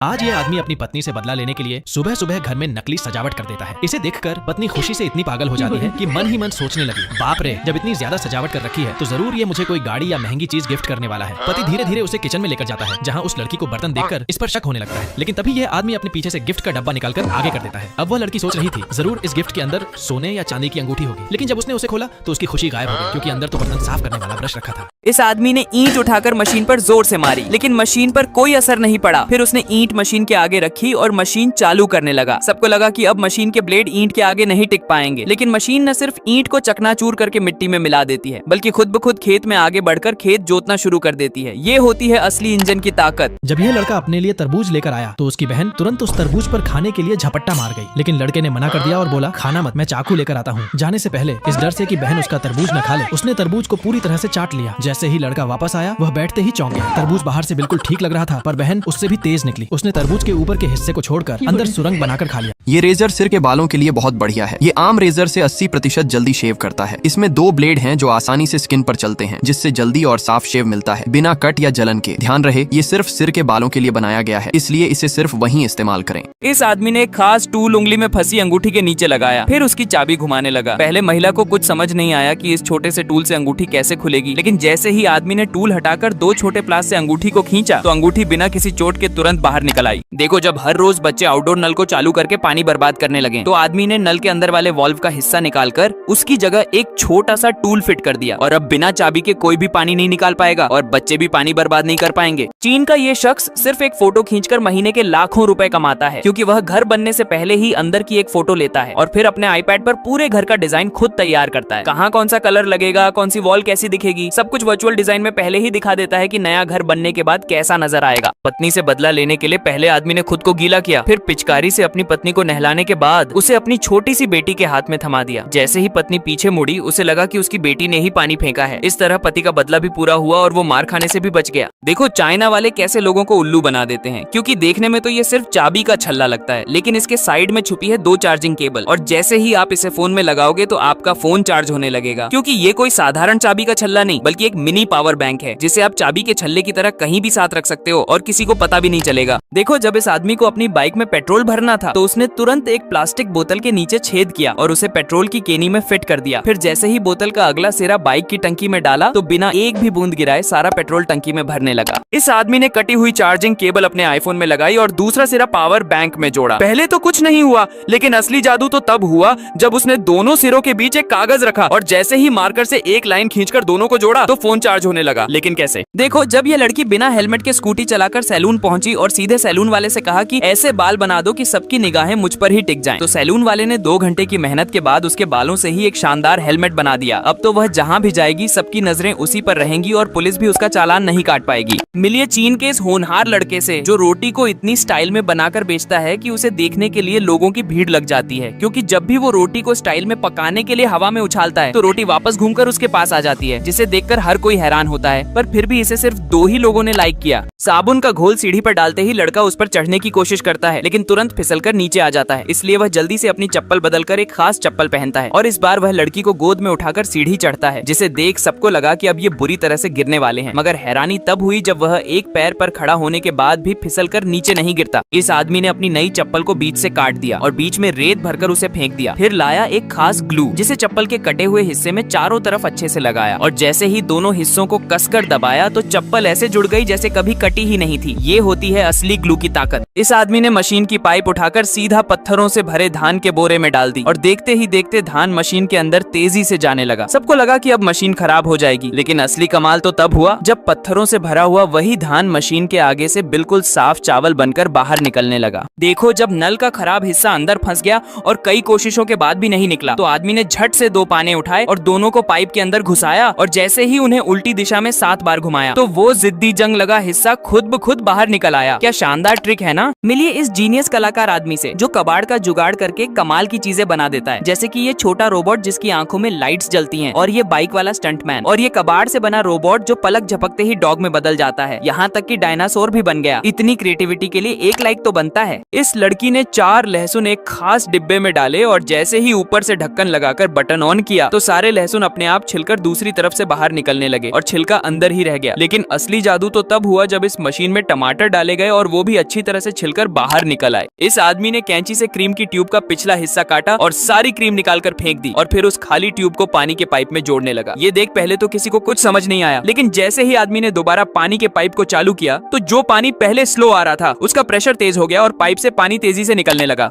आज ये आदमी अपनी पत्नी से बदला लेने के लिए सुबह सुबह घर में नकली सजावट कर देता है। इसे देखकर पत्नी खुशी से इतनी पागल हो जाती है कि मन ही मन सोचने लगी, बाप रे, जब इतनी ज्यादा सजावट कर रखी है तो जरूर ये मुझे कोई गाड़ी या महंगी चीज गिफ्ट करने वाला है। पति धीरे धीरे उसे किचन में लेकर जाता है, जहाँ उस लड़की को बर्तन देखकर इस पर शक होने लगता है। लेकिन तभी यह आदमी अपने पीछे से गिफ्ट का डब्बा निकालकर आगे कर देता है। अब वह लड़की सोच रही थी जरूर इस गिफ्ट के अंदर सोने या चांदी की अंगूठी होगी, लेकिन जब उसने उसे खोला तो उसकी खुशी गायब हो गई, क्योंकि अंदर तो बर्तन साफ करने वाला ब्रश रखा था। इस आदमी ने ईंट उठाकर मशीन पर जोर से मारी, लेकिन मशीन पर कोई असर नहीं पड़ा। फिर उसने ईंट मशीन के आगे रखी और मशीन चालू करने लगा। सबको लगा कि अब मशीन के ब्लेड ईंट के आगे नहीं टिक पाएंगे, लेकिन मशीन न सिर्फ ईंट को चकनाचूर करके मिट्टी में मिला देती है, बल्कि खुद ब खुद खेत में आगे बढ़कर खेत जोतना शुरू कर देती है। ये होती है असली इंजन की ताकत। जब यह लड़का अपने लिए तरबूज लेकर आया तो उसकी बहन तुरंत उस तरबूज पर खाने के लिए झपट्टा मार गई, लेकिन लड़के ने मना कर दिया और बोला, खाना मत, मैं चाकू लेकर आता हूँ। जाने से पहले इस डर से कि बहन उसका तरबूज न खा ले, उसने तरबूज को पूरी तरह से चाट लिया। जैसे ही लड़का वापस आया वह बैठते ही चौंक गया। तरबूज बाहर से बिल्कुल ठीक लग रहा था, पर बहन उससे भी तेज निकली। उसने तरबूज के ऊपर के हिस्से को छोड़कर अंदर सुरंग बनाकर खा लिया। ये रेजर सिर के बालों के लिए बहुत बढ़िया है। ये आम रेजर से 80% जल्दी शेव करता है। इसमें 2 ब्लेड हैं जो आसानी से स्किन पर चलते हैं, जिससे जल्दी और साफ शेव मिलता है, बिना कट या जलन के। ध्यान रहे, ये सिर्फ सिर के बालों के लिए बनाया गया है, इसलिए इसे सिर्फ वहीं इस्तेमाल करें। इस आदमी ने एक खास टूल उंगली में फंसी अंगूठी के नीचे लगाया, फिर उसकी चाबी घुमाने लगा। पहले महिला को कुछ समझ नहीं आया कि इस छोटे से टूल से अंगूठी कैसे खुलेगी, लेकिन जैसे ही आदमी ने टूल हटाकर 2 छोटे प्लास से अंगूठी को खींचा तो अंगूठी बिना किसी चोट के तुरंत बाहर निकल आई। देखो, जब हर रोज बच्चे आउटडोर नल को चालू करके पानी बर्बाद करने लगे तो आदमी ने नल के अंदर वाले वाल्व का हिस्सा निकालकर उसकी जगह एक छोटा सा टूल फिट कर दिया, और अब बिना चाबी के कोई भी पानी नहीं निकाल पाएगा और बच्चे भी पानी बर्बाद नहीं कर पाएंगे। चीन का ये शख्स सिर्फ एक फोटो खींचकर महीने के लाखों रुपए कमाता है, क्योंकि वह घर बनने से पहले ही अंदर की एक फोटो लेता है और फिर अपने आईपैड पर पूरे घर का डिजाइन खुद तैयार करता है। कहाँ कौन सा कलर लगेगा, कौन सी वॉल कैसी दिखेगी, सब कुछ वर्चुअल डिजाइन में पहले ही दिखा देता है कि नया घर बनने के बाद कैसा नजर आएगा। पत्नी से बदला लेने के लिए पहले आदमी ने खुद को गीला किया, फिर पिचकारी से अपनी पत्नी को नहलाने के बाद उसे अपनी छोटी सी बेटी के हाथ में थमा दिया। जैसे ही पत्नी पीछे मुड़ी उसे लगा कि उसकी बेटी ने ही पानी फेंका है। इस तरह पति का बदला भी पूरा हुआ और वो मार खाने से भी बच गया। देखो, चाइना वाले कैसे लोगों को उल्लू बना देते हैं, क्योंकि देखने में तो ये सिर्फ चाबी का छल्ला लगता है, लेकिन इसके साइड में छुपी है 2 चार्जिंग केबल, और जैसे ही आप इसे फोन में लगाओगे तो आपका फोन चार्ज होने लगेगा। क्योंकि ये कोई साधारण चाबी का छल्ला नहीं, बल्कि एक मिनी पावर बैंक है, जिसे आप चाबी के छल्ले की तरह कहीं भी साथ रख सकते हो और किसी को पता भी नहीं चलेगा। देखो, जब इस आदमी को अपनी बाइक में पेट्रोल भरना था तो उसने तुरंत एक प्लास्टिक बोतल के नीचे छेद किया और उसे पेट्रोल की केनी में फिट कर दिया। फिर जैसे ही बोतल का अगला सिरा बाइक की टंकी में डाला तो बिना एक भी बूंद गिराए सारा पेट्रोल टंकी में भरने लगा। इस आदमी ने कटी हुई चार्जिंग केबल अपने आईफोन में लगाई और दूसरा सिरा पावर बैंक में जोड़ा। पहले तो कुछ नहीं हुआ, लेकिन असली जादू तो तब हुआ जब उसने दोनों सिरों के बीच एक कागज रखा और जैसे ही मार्कर से एक लाइन खींचकर दोनों को जोड़ा तो फोन चार्ज होने लगा। लेकिन कैसे? देखो, जब ये लड़की बिना हेलमेट के स्कूटी चलाकर सैलून पहुंची और सीधे सैलून वाले से कहा कि ऐसे बाल बना दो कि सबकी निगाहें मुझ पर ही टिक जाएं, तो सैलून वाले ने 2 घंटे की मेहनत के बाद उसके बालों से ही एक शानदार हेलमेट बना दिया। अब तो वह जहाँ भी जाएगी सबकी नजरें उसी पर रहेंगी और पुलिस भी उसका चालान नहीं काट पाएगी। मिलिए चीन के इस होनहार लड़के से, जो रोटी को इतनी स्टाइल में बनाकर बेचता है कि उसे देखने के लिए लोगों की भीड़ लग जाती है, क्योंकि जब भी वो रोटी को स्टाइल में पकाने के लिए हवा में उछालता है तो रोटी वापस घूमकर उसके पास आ जाती है, जिसे देखकर हर कोई हैरान होता है। पर फिर भी इसे सिर्फ 2 ही लोगों ने लाइक किया। साबुन का घोल सीढ़ी पर डालते ही लड़का उस पर चढ़ने की कोशिश करता है, लेकिन तुरंत फिसलकर नीचे आ जाता है, इसलिए वह जल्दी से अपनी चप्पल बदलकर एक खास चप्पल पहनता है और इस बार वह लड़की को गोद में उठाकर सीढ़ी चढ़ता है, जिसे देख सबको लगा कि अब ये बुरी तरह से गिरने वाले हैं। मगर हैरानी तब हुई जब वह एक पैर पर खड़ा होने के बाद भी फिसलकर नीचे नहीं गिरता। इस आदमी ने अपनी नई चप्पल को बीच से काट दिया और बीच में रेत भरकर उसे फेंक दिया। फिर लाया एक खास ग्लू, जिसे चप्पल के कटे हुए हिस्से में चारों तरफ अच्छे से लगाया और जैसे ही दोनों हिस्सों को कसकर दबाया तो चप्पल ऐसे जुड़ गई जैसे कभी कटी ही नहीं थी। ये होती है असली ग्लू की ताकत। इस आदमी ने मशीन की पाइप उठाकर सीधा पत्थरों से भरे धान के बोरे में डाल दी और देखते ही देखते धान मशीन के अंदर तेजी से जाने लगा। सबको लगा कि अब मशीन खराब हो जाएगी, लेकिन असली कमाल तो तब हुआ जब पत्थरों से भरा हुआ वही धान मशीन के आगे से बिल्कुल साफ चावल बनकर बाहर निकलने लगा। देखो, जब नल का खराब हिस्सा अंदर फंस गया और कई कोशिशों के बाद भी नहीं निकला तो आदमी ने झट से 2 पाने उठाए और दोनों को पाइप के अंदर घुसाया और जैसे ही उन्हें उल्टी दिशा में 7 बार घुमाया तो वो जिद्दी जंग लगा हिस्सा खुद ब खुद बाहर निकल आया। क्या शानदार ट्रिक है ना? मिलिए इस जीनियस कलाकार आदमी से, जो कबाड़ का जुगाड़ करके कमाल की चीजें बना देता है, जैसे कि ये छोटा रोबोट जिसकी आंखों में लाइट्स जलती हैं, और ये बाइक वाला स्टंटमैन, और ये कबाड़ से बना रोबोट जो पलक झपकते ही डॉग में बदल जाता है। यहाँ तक कि डायनासोर भी बन गया। इतनी क्रिएटिविटी के लिए 1 लाइक तो बनता है। इस लड़की ने 4 लहसुन एक खास डिब्बे में डाले और जैसे ही ऊपर से ढक्कन लगाकर बटन ऑन किया तो सारे लहसुन अपने आप छिलकर दूसरी तरफ से बाहर निकलने लगे और छिलका अंदर ही रह गया। लेकिन असली जादू तो तब हुआ जब इस मशीन में टमाटर डाले गए और वो वो भी अच्छी तरह से छिलकर बाहर निकल आए। इस आदमी ने कैंची से क्रीम की ट्यूब का पिछला हिस्सा काटा और सारी क्रीम निकालकर फेंक दी और फिर उस खाली ट्यूब को पानी के पाइप में जोड़ने लगा। ये देख पहले तो किसी को कुछ समझ नहीं आया, लेकिन जैसे ही आदमी ने दोबारा पानी के पाइप को चालू किया तो जो पानी पहले स्लो आ रहा था उसका प्रेशर तेज हो गया और पाइप से पानी तेजी से निकलने लगा।